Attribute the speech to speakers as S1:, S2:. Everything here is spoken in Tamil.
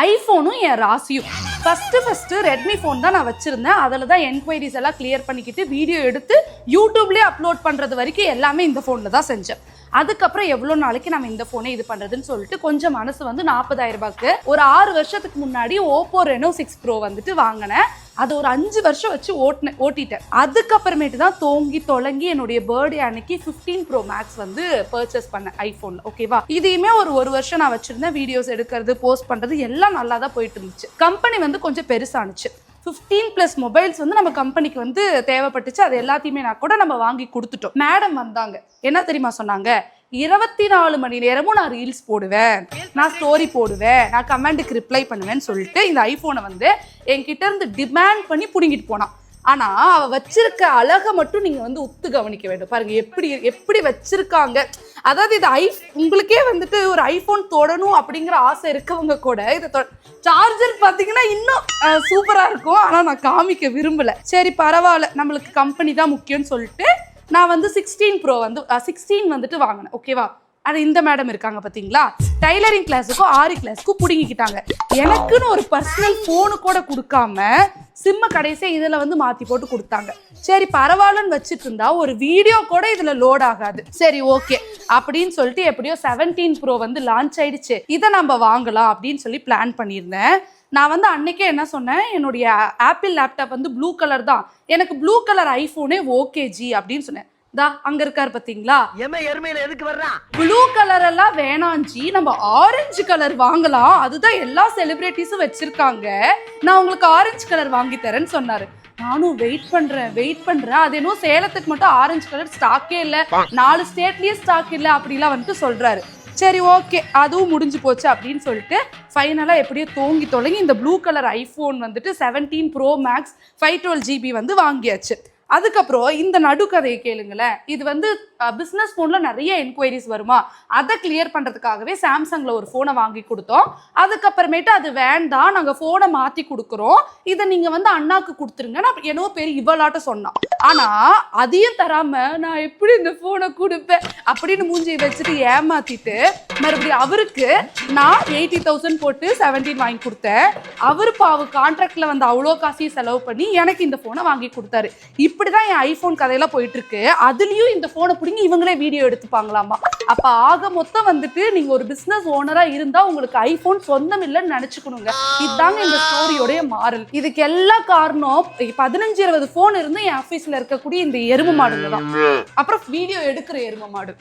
S1: ஐஃபோனும் என் ராசியும். ஃபர்ஸ்ட் ரெட்மி ஃபோன் தான் நான் வச்சிருந்தேன். அதில் தான் என்கொயரிஸ் எல்லாம் கிளியர் பண்ணிக்கிட்டு வீடியோ எடுத்து யூடியூப்லேயே அப்லோட் பண்ணுறது வரைக்கும் எல்லாமே இந்த ஃபோனில் தான் செஞ்சேன். அதுக்கப்புறம் எவ்வளோ நாளைக்கு நம்ம இந்த ஃபோனை இது பண்ணுறதுன்னு சொல்லிட்டு கொஞ்சம் மனசு வந்து 40,000 ரூபாய்க்கு ஒரு 6 வருஷத்துக்கு முன்னாடி ஓப்போ ரெனோ 6 ப்ரோ வந்துட்டு வாங்கினேன். அது ஒரு 5 வருஷம் வச்சு ஓட்டிட்டேன். அதுக்கப்புறமேட்டு தான் தோங்கி தொலங்கி என்னுடைய பர்த்டே அன்னைக்கு 15 ப்ரோ மேக்ஸ் வந்து பர்ச்சேஸ் பண்ணேன் ஐஃபோன்ல. ஓகேவா, இதையுமே ஒரு வருஷம் நான் வச்சிருந்தேன். வீடியோஸ் எடுக்கிறது, போஸ்ட் பண்றது எல்லாம் நல்லா தான் போயிட்டு இருந்துச்சு. கம்பெனி வந்து கொஞ்சம் பெருசானுச்சு. 15+ மொபைல்ஸ் வந்து நம்ம கம்பெனிக்கு வந்து தேவைப்பட்டுச்சு. அது எல்லாத்தையுமே நான் கூட நம்ம வாங்கி கொடுத்துட்டோம். மேடம் வந்தாங்க, என்ன தெரியுமா சொன்னாங்க, 24 மணி நேரமும் நான் ரீல்ஸ் போடுவேன், நான் ஸ்டோரி போடுவேன், நான் கமெண்ட்டுக்கு ரிப்ளை பண்ணுவேன்னு சொல்லிட்டு இந்த ஐஃபோனை வந்து என்கிட்ட இருந்து டிமாண்ட் பண்ணி புடுங்கிட்டு போனான். ஆனா அவ வச்சிருக்க அழகை மட்டும் நீங்க வந்து உத்து கவனிக்க வேண்டும். பாருங்க எப்படி வச்சிருக்காங்க. அதாவது இது உங்களுக்கே வந்துட்டு ஒரு ஐஃபோன் தொடணும் அப்படிங்கிற ஆசை இருக்கவங்க கூட இதை சார்ஜர் பாத்தீங்கன்னா இன்னும் சூப்பரா இருக்கும். ஆனா நான் காமிக்க விரும்பல. சரி பரவாயில்ல, நம்மளுக்கு கம்பெனி தான் முக்கியம்னு சொல்லிட்டு நான் வந்து 16 வந்துட்டு வாங்கினேன். ஓகேவா, அது இந்த மேடம் இருக்காங்க பாத்தீங்களா, டைலரிங் கிளாஸுக்கும் ஆரி கிளாஸுக்கும் புடுங்கிக்கிட்டாங்க. எனக்குன்னு ஒரு பர்சனல் போனு கூட கொடுக்காம சிம்ம கடைசியா இதுல வந்து மாத்தி போட்டு கொடுத்தாங்க. சரி பரவாயில்லன்னு வச்சுட்டு இருந்தா ஒரு வீடியோ கூட இதுல லோட் ஆகாது. சரி ஓகே அப்படின்னு சொல்லிட்டு எப்படியோ 17 ப்ரோ வந்து லான்ச் ஆயிடுச்சு, இதை நம்ம வாங்கலாம் அப்படின்னு சொல்லி பிளான் பண்ணியிருந்தேன். நான் வந்து அன்னைக்கே என்ன சொன்னேன், என்னுடைய ஆப்பிள் லேப்டாப் வந்து ப்ளூ கலர் தான், எனக்கு ப்ளூ கலர் ஐஃபோனே ஓகே ஜி அப்படின்னு சொன்னேன். அங்க இருக்காரு பாத்தீங்களா, ப்ளூ கலர் எல்லாம் வேணாம் ஜி, நம்ம ஆரஞ்சு கலர் வாங்கலாம், அதுதான் எல்லா செலிபிரிட்டிஸும் வச்சிருக்காங்க, நான் உங்களுக்கு ஆரஞ்சு கலர் வாங்கி தரேன்னு சொன்னாரு. நானும் வெயிட் பண்றேன். அது என்னவோ சேலத்துக்கு மட்டும் ஆரஞ்சு கலர் ஸ்டாக்கே இல்ல, 4 ஸ்டேட்லயே ஸ்டாக் இல்ல அப்படிலாம் வந்துட்டு சொல்றாரு. சரி ஓகே, அதுவும் முடிஞ்சு போச்சு அப்படின்னு சொல்லிட்டு ஃபைனலாக எப்படியோ தோங்கி தொலைங்கி இந்த ப்ளூ கலர் ஐஃபோன் வந்துட்டு 17 ப்ரோ மேக்ஸ் 512 GB வந்து வாங்கியாச்சு. அதுக்கப்புறம் இந்த நடுக்கதையை கேளுங்களேன். இது வந்து பிஸ்னஸ் ஃபோனில் நிறைய என்கொயரிஸ் வருமா, அதை கிளியர் பண்ணுறதுக்காகவே சாம்சங்கில் ஒரு ஃபோனை வாங்கி கொடுத்தோம். அதுக்கப்புறமேட்டு அது வேண்டாம், நாங்கள் ஃபோனை மாற்றி கொடுக்குறோம், இதை நீங்கள் வந்து அண்ணாக்கு கொடுத்துருங்க நான் என்னவோ பெரிய இவளாட்ட சொன்னான். ஆனால் அதையும் தராமல் நான் எப்படி இந்த ஃபோனை கொடுப்பேன் அப்படின்னு மூஞ்சி வச்சுட்டு ஏமாற்றிட்டு மறுபடியும் அவருக்கு நான் 80,000 போட்டு 17 வாங்கி கொடுத்தேன். அவர் பாவு கான்ட்ராக்டில் வந்து அவ்வளோ காசையும் செலவு பண்ணி எனக்கு இந்த ஃபோனை வாங்கி கொடுத்தாரு. இப்படிதான் என் ஐஃபோன் கதையெல்லாம் போயிட்டு இருக்கு. அதுலயும் இந்த போனை பிடிங்கி இவங்களே வீடியோ எடுத்துப்பாங்களாமா. அப்ப ஆக மொத்தம் வந்துட்டு நீங்க ஒரு பிசினஸ் ஓனரா இருந்தா உங்களுக்கு ஐபோன் சொந்தம் இல்லைன்னு நினைச்சுக்கணுங்க. இதுதாங்க இந்த ஸ்டோரியோடைய மாறல். இதுக்கு எல்லா காரணம் 15-20 போன் இருந்து என் ஆபீஸ்ல இருக்கக்கூடிய இந்த எரும மாடுங்க தான். அப்புறம் வீடியோ எடுக்கிற எரும மாடு.